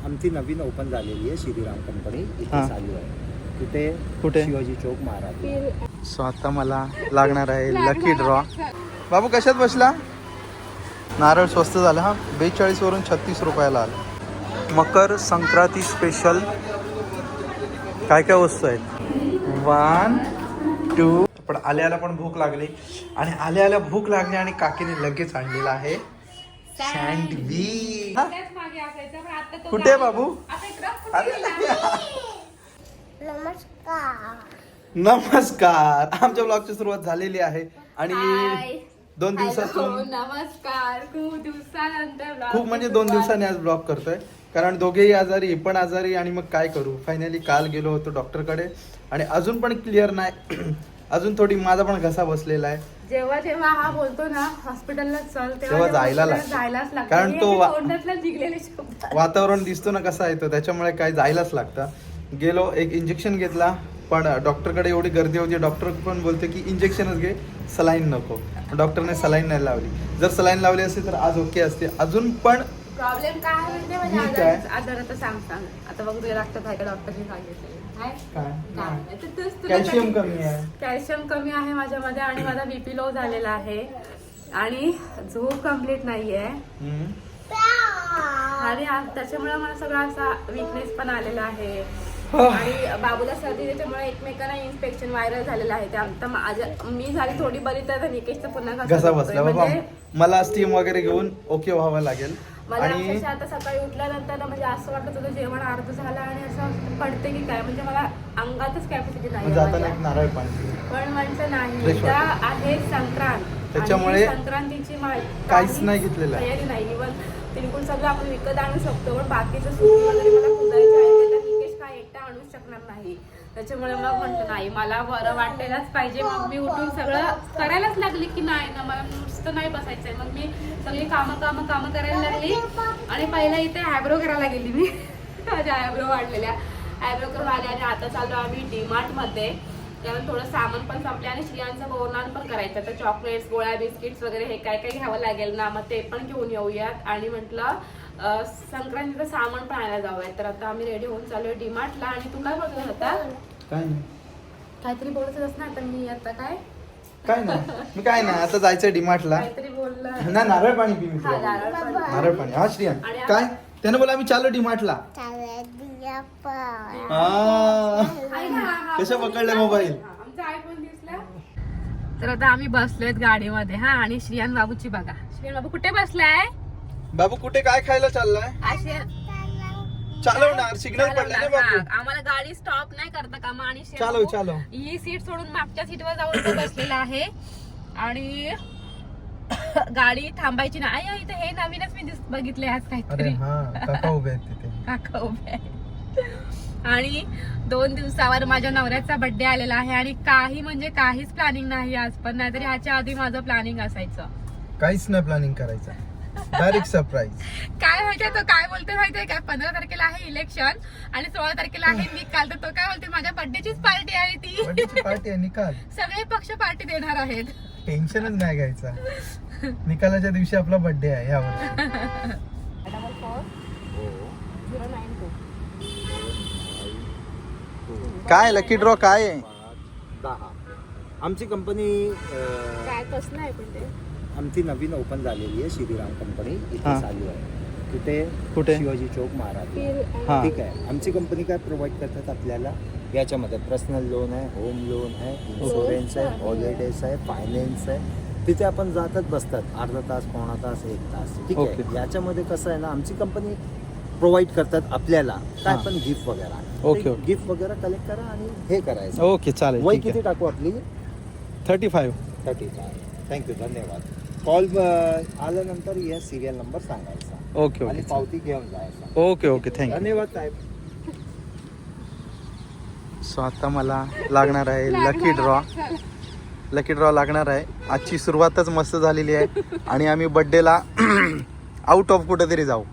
आमची नवीन ओपन झालेली आहे श्रीराम कंपनी इथे हां. चालू आहे. तिथे कुठे? शिवाजी चौक महाराज. सो आता मला लागणार आहे लकी ड्रॉ. बाबू कशात बसला? नारळ स्वस्त झाला हा, 42 वरून 36 रुपयाला आला. मकर संक्रांती स्पेशल काय काय वस्तू आहेत. 1 2. पण आल्याला पण भूक लागली आणि आल्याला भूक लागली आणि काकीने लगेच आणलेला आहे सँडविच. कुठे आहे बाबू? नमस्कार. आमच्या ब्लॉगची सुरुवात झालेली आहे आणि 2 दिवसातून नमस्कार. खूप दिवसानंतर खूप म्हणजे 2 दिवसांनी आज ब्लॉग करतोय कारण दोघेही आजारी, ही पण आजारी आणि मग काय करू. फायनली काल गेलो होतो डॉक्टरकडे आणि अजून पण क्लिअर नाही. अजून थोडी माझा पण घसा बसलेला आहे. जेव्हा जेव्हा हा बोलतो ना हॉस्पिटलला चल तेव्हा जायलाच लागतं. कारण तो वातावरण दिसतो ना कसा येतो, त्याच्यामुळे काय जायलाच लागतं. गेलो, एक इंजेक्शन घेतला पण डॉक्टरकडे एवढी गर्दी होती. डॉक्टर पण बोलते की इंजेक्शनच घे, सलाईन नको. डॉक्टरने सलाईन नाही लावली. जर सलाईन लावली असती तर आज ओके असते. अजून पण प्रॉब्लेम काय म्हणजे ठीक आहे. आजाराचं सांग आता बघ तुझ्या रक्तात आहे का डॉक्टरने सांगितलं कॅल्शियम कमी आहे. कॅल्शियम कमी आहे माझ्यामध्ये आणि माझा बीपी लो झालेला आहे आणि झोप कम्प्लीट नाहीये आणि त्याच्यामुळे मला सगळा असा वीकनेस पण आलेला आहे आणि बाबूला सर्दी त्याच्यामुळे एकमेकांना इन्फेक्शन व्हायरल झालेलं आहे. ते आता मी झाली थोडी बरी तर निकेशचं पुन्हा घसा बसला. बाबा मला स्टीम वगैरे घेऊन ओके व्हावं लागेल. मला अक्षरशः आता सकाळी उठल्यानंतर म्हणजे असं वाटत होतं जेवण अर्ध झालं आणि असं पडते की काय, म्हणजे मला अंगातच कॅपॅसिटी नाही. नारळ पाणी पण म्हटलं नाही, उद्या आहे संक्रांत, त्याच्यामुळे संक्रांतीची काहीच नाही घेतलेलं आहे. तयारी नाही. इव्हन तिळगुळ सगळं आपण विकत आणू शकतो पण बाकीचं सूप वगैरे मला पुजायचं आहे तर निकेश काय एकटा आणू शकणार नाही. त्याच्यामुळे मग म्हटलं नाही, मला बरं वाटायलाच पाहिजे. मग मी उठून सगळं करायलाच लागली की नाही ना मला नुसतं नाही बसायचंय. मग मी सगळी कामं करायला लागली आणि पहिला इथे आयब्रो करायला गेली मी. माझ्या आयब्रो वाढलेल्या आयब्रो करून आले आणि आता चाललो आम्ही डीमार्ट मध्ये. त्यामुळे थोडं सामान पण संपले आणि श्रियांचं बोरनान पण करायचं. तर चॉकलेट्स, गोळ्या, बिस्किट्स वगैरे हे काय काय घ्यावं लागेल ना, मग ते पण घेऊन येऊयात. आणि म्हटलं संक्रांतीचं सामान पण आणायला जाऊयात. तर आता आम्ही रेडी होऊन चालू आहे डीमार्टला. आणि तू काय बोलत होता? काय नाही, काहीतरी बोलतच ना. आता मी आता काय मी काय नाही, आता जायचंय डीमार्टला. काहीतरी बोलला ना नारळ पाणी पी. नारळ पाणी. हा श्रियान काय त्याने बोला आम्ही चाललो डीमार्टला. कशा पकडले मोबाईल. तर आता आम्ही बसलोय गाडीमध्ये हा. आणि श्रियान बाबूची बघा. श्रियान बाबू कुठे बसलाय? बाबू कुठे काय खायला चाललाय? चालवणार, सिग्नल पडलाय ना बाबू. आम्हाला गाडी स्टॉप नाही करता का? आणि चालव ही सीट सोडून मागच्या सीटवर जाऊन तो बसलेला आहे आणि गाडी थांबायची ना. आई इथे हे नवीनच मी बघितले आज काहीतरी. काका उभे आहेत तिथे. काका उभे आहेत. आणि 2 दिवसावर माझ्या नवऱ्याचा बर्थडे आलेला आहे आणि काही म्हणजे काहीच प्लॅनिंग नाही आज पण. नाहीतरी ह्याच्या आधी माझं प्लॅनिंग असायचं. काहीच नाही प्लॅनिंग करायचं, डायरेक्ट सरप्राईज. काय माहितीये तो काय बोलते माहितीये का? 15 तारखेला आहे इलेक्शन आणि 16 तारखेला आहे निकाल. तर तो काय बोलते माझ्या बर्थडेचीच पार्टी आहे ती. पार्टी आहे निकाल. सगळे पक्ष पार्टी देणार आहेत. टेन्शनच नाही घ्यायचा. निकालाच्या दिवशी आपला बर्थडे आहे यावर्षी. काय लकी ड्रॉ काय आहे? 10. आमची कंपनी काय कसं आहे पण ते आमची नवीन ओपन झालेली आहे श्रीराम कंपनी इथे चालू आहे. तिथे कुठे? शिवाजी चौक महाराज. ठीक आहे. आमची कंपनी काय प्रोव्हाइड करतात आपल्याला याच्यामध्ये पर्सनल लोन आहे, होम लोन आहे, इन्शुरन्स आहे, हॉलिडेज आहे, फायनान्स आहे. तिथे आपण जातात बसतात अर्धा तास, पावणा तास, 1 तास. ठीक आहे. याच्यामध्ये कसं आहे ना, आमची कंपनी प्रोव्हाइड करतात आपल्याला काय पण गिफ्ट वगैरे. ओके. गिफ्ट वगैरे कलेक्ट करा आणि हे करायचं. ओके चालेल. वय किती टाकू आपली? 35. थँक्यू, धन्यवाद. कॉल आल्यानंतर या सिरियल नंबर सांगायचा. ओके आणि पावती घेऊन जायचा. Okay thank you. धन्यवाद साहेब. सो आता मला लागणार आहे लकी ड्रॉ लागणार आहे. आजची सुरुवातच मस्त झालेली आहे आणि आम्ही बर्थडेला आउट ऑफ कुठेतरी जाऊ.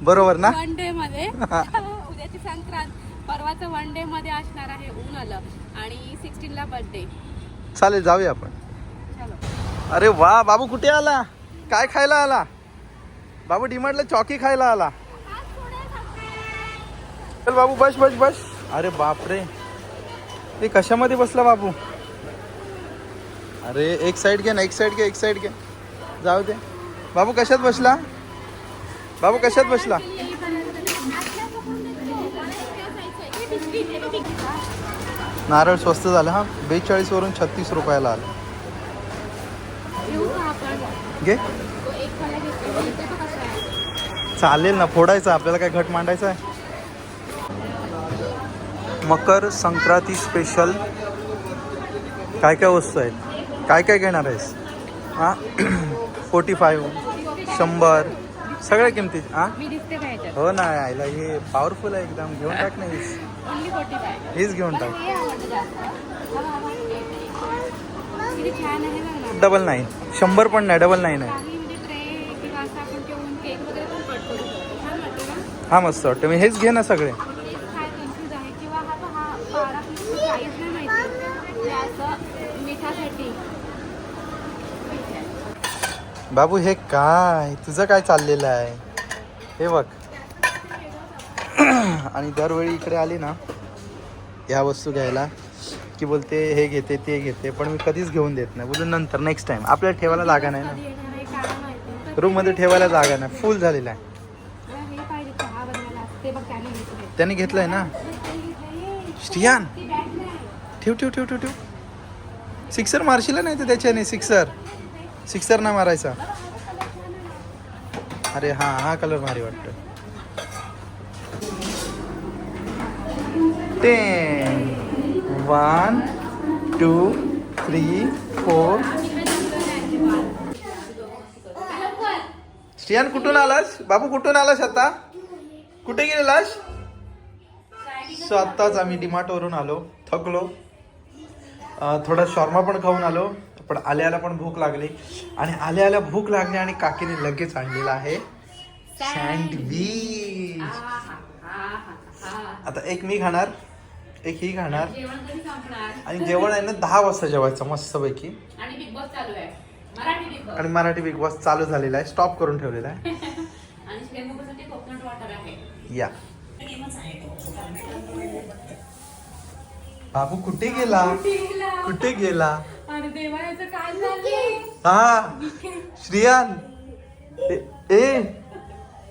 बरोबर ना? वन डे मध्ये उद्याची संक्रांत, परवाचं वन डे मध्ये असणार आहे. ऊन आलं आणि 16ला बर्थडे. चालेल जाऊया आपण. अरे वा बाबू कुठे आला? काय खायला आला बाबू? डीमार्टला चॉकी खायला आला. चल बाबू बस बस बस. अरे बापरे, हे कशामध्ये बसला बाबू? अरे एक साइड घे ना, एक साइड घे, एक साइड घे. जाऊ दे. बाबू कशात बसला? बाबू कशात बसला? नारळ स्वस्त झालं हा. 42 वरून 36 रुपयाला आलं. घे. चालेल ना, फोडायचं आपल्याला, काय घट मांडायचं आहे. मकर संक्रांती स्पेशल काय काय वस्तू आहेत, काय काय घेणार आहेस? हां 45 100 सगळ्या किमती. हां हो ना, आईला हे पॉवरफुल आहे एकदम. घेऊन टाक ना हीच, हीच घेऊन टाक. 99 100 पण नाही, 99 आहे. हा मस्त वाटतं. मी हेच घे ना सगळे. बाबू हे काय, तुझं काय चाललेलं आहे हे बघ. आणि दरवेळी इकडे आली ना ह्या वस्तू घ्यायला की बोलते हे घेते ते घेते, पण मी कधीच घेऊन देत नाही. बोलून नंतर नेक्स्ट टाइम. आपल्याला ठेवायला जागा नाही ना, रूममध्ये ठेवायला जागा नाही, फुल झालेला आहे. त्याने घेतलंय ना. स्टियान ठेव ठेव ठेव ठेव ठेव. सिक्सर मारशील नाही तर त्याच्याने. सिक्सर नाही मारायचा. अरे हा हा कलर भारी वाटतं. 10 1 2 3 4. स्टियान कुठून आलास बाबू? कुठून आलास आता? कुठे गेलेलास? आत्ताच आम्ही डीमार्ट वरून आलो, थकलो. थोडा शॉर्मा पण खाऊन आलो, पण आल्याला पण भूक लागली. आणि आल्याला भूक लागली आणि काकीने लगेच आणलेला आहे सँडविच. आता एक मी खाणार, एक ही खाणार. आणि जेवण आहे ना 10 वाजता जेवायचं मस्तपैकी. आणि मराठी बिग बॉस चालू झालेला आहे, स्टॉप करून ठेवलेला आहे. या बाबू कुठे गेला? कुठे गेला? हा श्रियान ए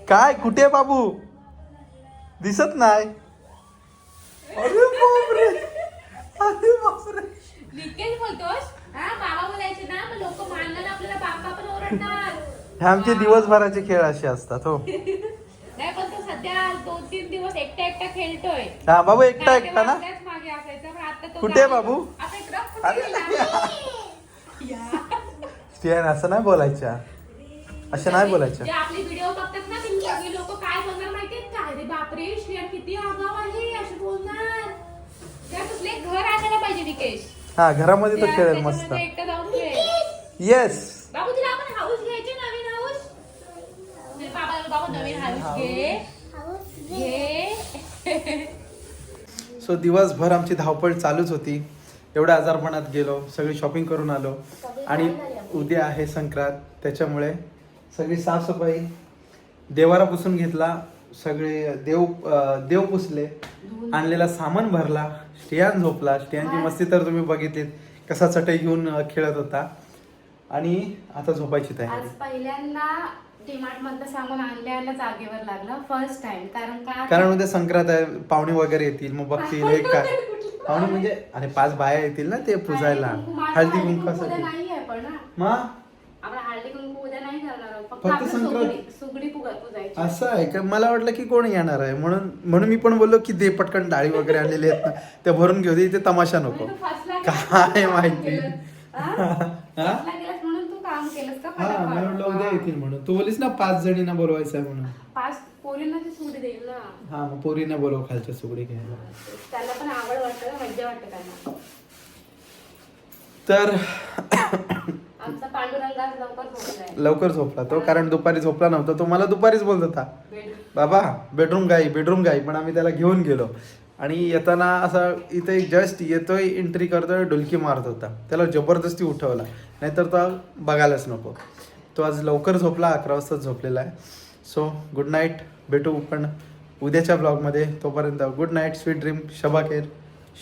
काय, कुठे बाबू? दिसत नाही. अरे बापरे, अरे बापरे. हे आमचे दिवसभराचे खेळ असे असतात. हो नाही पण तो सध्या 2-3 दिवस एकटा खेळतोय. हा बाबू एकटा ना. मागे असायचा, पण आता तो कुठे बाबू? स्टियान असं नाही बोलायच्या, असं नाही बोलायचं. जे आपले व्हिडिओ बघतात ना ते सगळे लोक काय बोलणार माहितीये का? अरे बापरे श्रेयन किती आगाव आहे असे बोलणार. त्या तुझे घर आणायला पाहिजे विकेश. हा घरामध्ये तो खेळेल मस्त. एकटा जाऊन खेळ. येस बाबू तुला आपण हाऊस घ्यायचे, नवीन हाऊस. बाबा नवीन हाऊस घे. सो दिवसभर आमची धावपळ चालूच होती. एवढ्या आजारपणात गेलो, सगळी शॉपिंग करून आलो. आणि उद्या आहे संक्रांत, त्याच्यामुळे सगळी साफसफाई, देवारा पुसून घेतला, सगळे देव पुसले, आणलेला सामान भरला. स्टियान झोपला. स्टियानची मस्ती तर तुम्ही बघितलीत, कसा चटई घेऊन खेळत होता. आणि आता झोपायची तयारी. आज पहिल्यांदा डीमार्ट मधलं सामान आणल्याला जागेवर लागलं, फर्स्ट टाइम. कारण उद्या संक्रांत आहे, पाहुणे वगैरे येतील, मग बघतील हे काय. पाहुणे म्हणजे अरे 5 बाया येतील ना ते पुजायला, हळदी कुंकवासाठी. मग आपण हळदी कुंकू उद्या नाही करणार, फक्त संक्रांत सुगडी पुजायची. असं आहे का? मला वाटलं की कोण येणार आहे, म्हणून मी पण बोललो की दे पटकन डाळी वगैरे आणलेले आहेत ना त्या भरून घेऊ दे, इथे तमाशा नको. काय माहिती म्हणून तू काम केलंस का? हा मला वाटलं उद्या येतील म्हणून. तू बोलीस ना 5 जणींना बोलवायचं आहे म्हणून. 5 पोरींना ती सुगडी देईल ना. हा मग पोरींना बोलव खालच्या सुगडी घ्यायला. त्याला पण आवड वाटतं ना, मज्जा वाटतं त्यांना. तर आमचा पांडुरंग आज लवकर झोपला तो, कारण दुपारी झोपला नव्हता. तो मला दुपारीच बोलत होता बाबा बेडरूम गाई, पण आम्ही त्याला घेऊन गेलो. आणि येताना असा इथे जस्ट येतोय, एंट्री करतोय, डुलकी मारत होता. त्याला जबरदस्ती उठवला, नाहीतर तो बघायलाच नको. तो आज लवकर झोपला, 11 वाजता झोपलेला आहे. So good night. भेटू पण उद्याच्या ब्लॉगमध्ये. तोपर्यंत गुड नाईट, स्वीट ड्रीम, शबा खेर,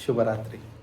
शुभरात्री.